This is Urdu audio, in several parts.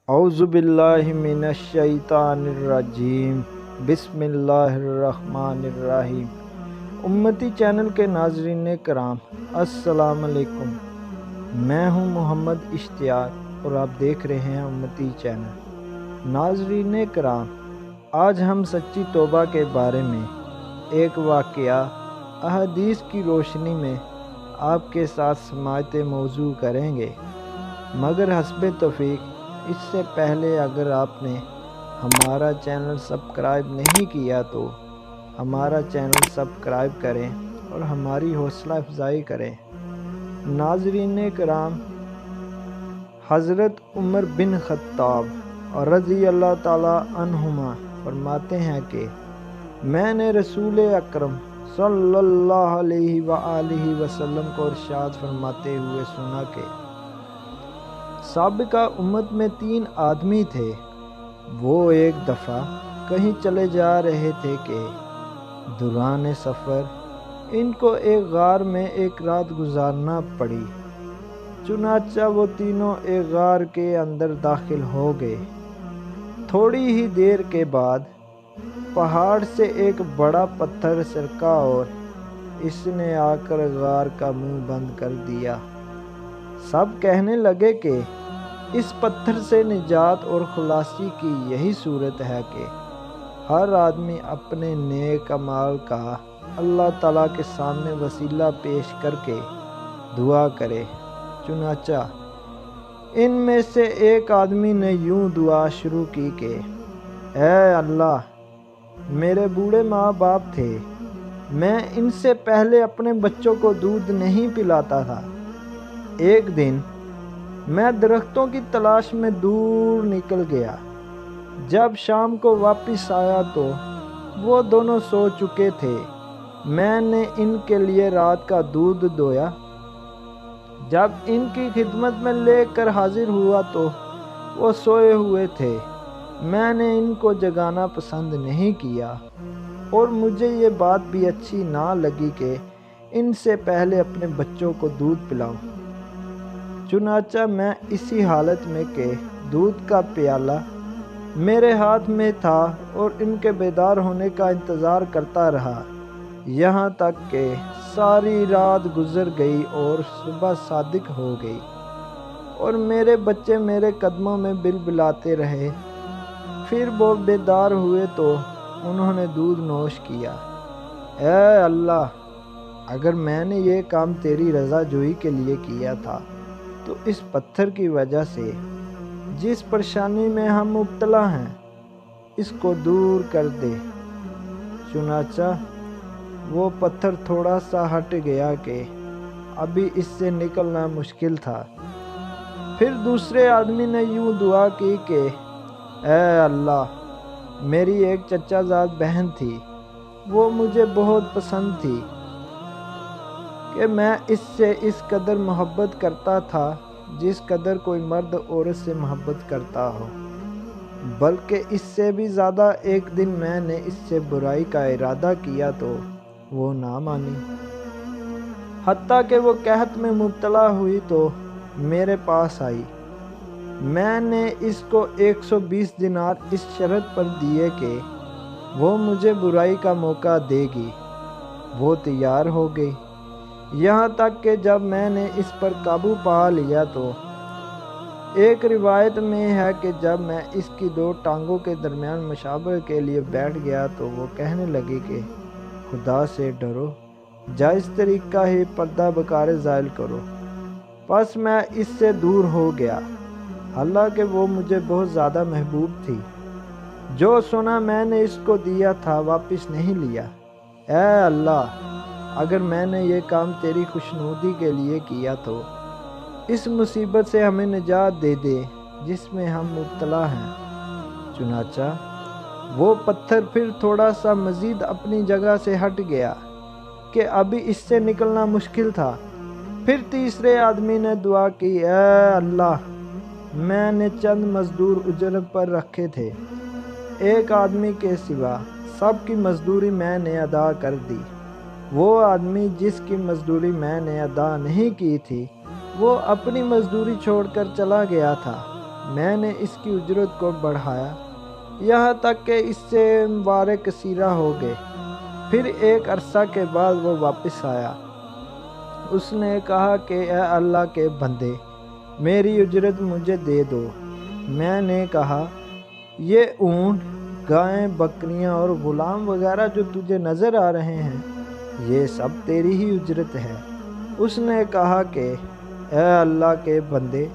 اعوذ باللہ من الشیطان الرجیم، بسم اللہ الرحمن الرحیم۔ امتی چینل کے ناظرین کرام، السلام علیکم۔ میں ہوں محمد اشتیاق اور آپ دیکھ رہے ہیں امتی چینل۔ ناظرین کرام، آج ہم سچی توبہ کے بارے میں ایک واقعہ احادیث کی روشنی میں آپ کے ساتھ سماعت موضوع کریں گے، مگر حسب توفیق اس سے پہلے اگر آپ نے ہمارا چینل سبسکرائب نہیں کیا تو ہمارا چینل سبسکرائب کریں اور ہماری حوصلہ افزائی کریں۔ ناظرین کرام، حضرت عمر بن خطاب رضی اللہ تعالی عنہما فرماتے ہیں کہ میں نے رسول اکرم صلی اللہ علیہ وآلہ وسلم کو ارشاد فرماتے ہوئے سنا کہ سابقہ امت میں 3 آدمی تھے۔ وہ ایک دفعہ کہیں چلے جا رہے تھے کہ دوران سفر ان کو ایک غار میں ایک رات گزارنا پڑی۔ چنانچہ وہ تینوں ایک غار کے اندر داخل ہو گئے۔ تھوڑی ہی دیر کے بعد پہاڑ سے ایک بڑا پتھر سرکا اور اس نے آ کر غار کا منہ بند کر دیا۔ سب کہنے لگے کہ اس پتھر سے نجات اور خلاصی کی یہی صورت ہے کہ ہر آدمی اپنے نیک اعمال کا اللہ تعالیٰ کے سامنے وسیلہ پیش کر کے دعا کرے۔ چنانچہ ان میں سے ایک آدمی نے یوں دعا شروع کی کہ اے اللہ، میرے بوڑھے ماں باپ تھے، میں ان سے پہلے اپنے بچوں کو دودھ نہیں پلاتا تھا۔ ایک دن میں درختوں کی تلاش میں دور نکل گیا۔ جب شام کو واپس آیا تو وہ دونوں سو چکے تھے۔ میں نے ان کے لیے رات کا دودھ دویا۔ جب ان کی خدمت میں لے کر حاضر ہوا تو وہ سوئے ہوئے تھے۔ میں نے ان کو جگانا پسند نہیں کیا اور مجھے یہ بات بھی اچھی نہ لگی کہ ان سے پہلے اپنے بچوں کو دودھ پلاؤں۔ چنانچہ میں اسی حالت میں کہ دودھ کا پیالہ میرے ہاتھ میں تھا اور ان کے بیدار ہونے کا انتظار کرتا رہا، یہاں تک کہ ساری رات گزر گئی اور صبح صادق ہو گئی اور میرے بچے میرے قدموں میں بلبلاتے رہے۔ پھر وہ بیدار ہوئے تو انہوں نے دودھ نوش کیا۔ اے اللہ، اگر میں نے یہ کام تیری رضا جوئی کے لیے کیا تھا تو اس پتھر کی وجہ سے جس پریشانی میں ہم مبتلا ہیں اس کو دور کر دے۔ چنانچہ وہ پتھر تھوڑا سا ہٹ گیا کہ ابھی اس سے نکلنا مشکل تھا۔ پھر دوسرے آدمی نے یوں دعا کی کہ اے اللہ، میری ایک چچا زاد بہن تھی، وہ مجھے بہت پسند تھی کہ میں اس سے اس قدر محبت کرتا تھا جس قدر کوئی مرد عورت سے محبت کرتا ہو، بلکہ اس سے بھی زیادہ۔ ایک دن میں نے اس سے برائی کا ارادہ کیا تو وہ نہ مانی، حتیٰ کہ وہ قحط میں مبتلا ہوئی تو میرے پاس آئی۔ میں نے اس کو 120 دینار اس شرط پر دیے کہ وہ مجھے برائی کا موقع دے گی۔ وہ تیار ہو گئی، یہاں تک کہ جب میں نے اس پر قابو پا لیا تو ایک روایت میں ہے کہ جب میں اس کی 2 ٹانگوں کے درمیان مشاورت کے لیے بیٹھ گیا تو وہ کہنے لگی کہ خدا سے ڈرو، جائز طریقہ ہی پردہ بکارے زائل کرو۔ پس میں اس سے دور ہو گیا، حالانکہ وہ مجھے بہت زیادہ محبوب تھی۔ جو سنا میں نے اس کو دیا تھا واپس نہیں لیا۔ اے اللہ، اگر میں نے یہ کام تیری خوشنودی کے لیے کیا تو اس مصیبت سے ہمیں نجات دے دے جس میں ہم مبتلا ہیں۔ چنانچہ وہ پتھر پھر تھوڑا سا مزید اپنی جگہ سے ہٹ گیا کہ ابھی اس سے نکلنا مشکل تھا۔ پھر تیسرے آدمی نے دعا کی اے اللہ، میں نے چند مزدور اجرت پر رکھے تھے، ایک آدمی کے سوا سب کی مزدوری میں نے ادا کر دی۔ وہ آدمی جس کی مزدوری میں نے ادا نہیں کی تھی وہ اپنی مزدوری چھوڑ کر چلا گیا تھا۔ میں نے اس کی اجرت کو بڑھایا یہاں تک کہ اس سے بارے کثیرہ ہو گئے۔ پھر ایک عرصہ کے بعد وہ واپس آیا۔ اس نے کہا کہ اے اللہ کے بندے، میری اجرت مجھے دے دو۔ میں نے کہا یہ اونٹ، گائیں، بکریاں اور غلام وغیرہ جو تجھے نظر آ رہے ہیں یہ سب تیری ہی اجرت ہے۔ اس نے کہا کہ اے اللہ کے بندے،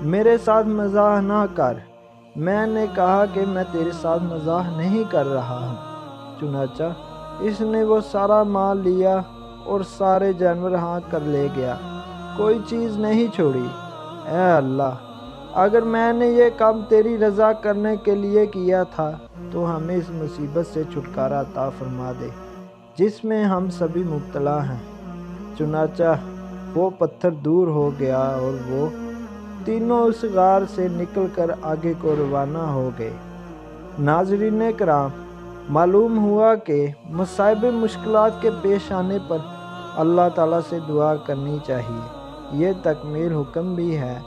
میرے ساتھ مزاح نہ کر۔ میں نے کہا کہ میں تیرے ساتھ مزاح نہیں کر رہا ہوں۔ چنانچہ اس نے وہ سارا مال لیا اور سارے جانور ہانک کر لے گیا، کوئی چیز نہیں چھوڑی۔ اے اللہ، اگر میں نے یہ کام تیری رضا کرنے کے لیے کیا تھا تو ہمیں اس مصیبت سے چھٹکارا عطا فرما دے جس میں ہم سبھی مبتلا ہیں۔ چنانچہ وہ پتھر دور ہو گیا اور وہ تینوں اس غار سے نکل کر آگے کو روانہ ہو گئے۔ ناظرین کرام، معلوم ہوا کہ مصائب مشکلات کے پیش آنے پر اللہ تعالیٰ سے دعا کرنی چاہیے۔ یہ تکمیل حکم بھی ہے،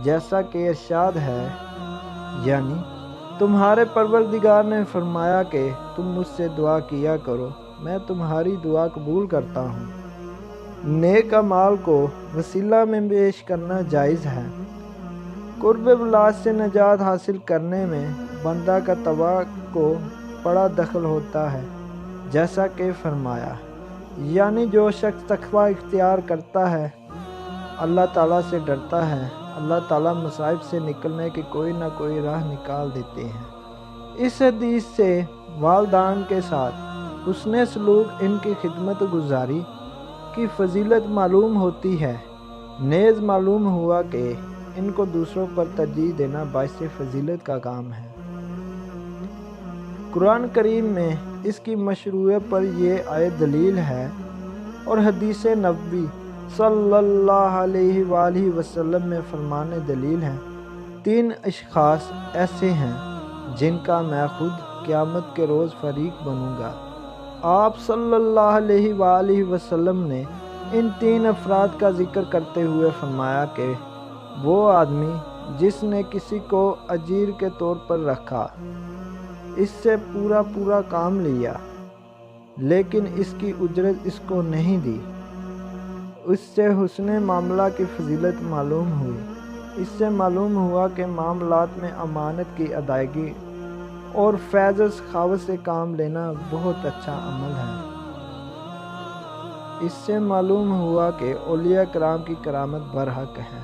جیسا کہ ارشاد ہے، یعنی تمہارے پروردگار نے فرمایا کہ تم مجھ سے دعا کیا کرو، میں تمہاری دعا قبول کرتا ہوں۔ نیک اعمال کو وسیلہ میں پیش کرنا جائز ہے۔ قرب اولاد سے نجات حاصل کرنے میں بندہ کا تقویٰ کو بڑا دخل ہوتا ہے، جیسا کہ فرمایا، یعنی جو شخص تقویٰ اختیار کرتا ہے، اللہ تعالیٰ سے ڈرتا ہے، اللہ تعالیٰ مصائب سے نکلنے کی کوئی نہ کوئی راہ نکال دیتے ہیں۔ اس حدیث سے والدین کے ساتھ حسن سلوک، ان کی خدمت گزاری کی فضیلت معلوم ہوتی ہے۔ نیز معلوم ہوا کہ ان کو دوسروں پر ترجیح دینا باعث فضیلت کا کام ہے۔ قرآن کریم میں اس کی مشروعیت پر یہ آیت دلیل ہے اور حدیث نبوی صلی اللہ علیہ وآلہ وسلم میں فرمان دلیل ہے۔ 3 اشخاص ایسے ہیں جن کا میں خود قیامت کے روز فریق بنوں گا۔ آپ صلی اللہ علیہ وآلہ وسلم نے ان 3 افراد کا ذکر کرتے ہوئے فرمایا کہ وہ آدمی جس نے کسی کو اجیر کے طور پر رکھا، اس سے پورا کام لیا لیکن اس کی اجرت اس کو نہیں دی، اس سے حسن معاملہ کی فضیلت معلوم ہوئی۔ اس سے معلوم ہوا کہ معاملات میں امانت کی ادائیگی اور فیض و سخاوت سے کام لینا بہت اچھا عمل ہے۔ اس سے معلوم ہوا کہ اولیاء کرام کی کرامت برحق ہے۔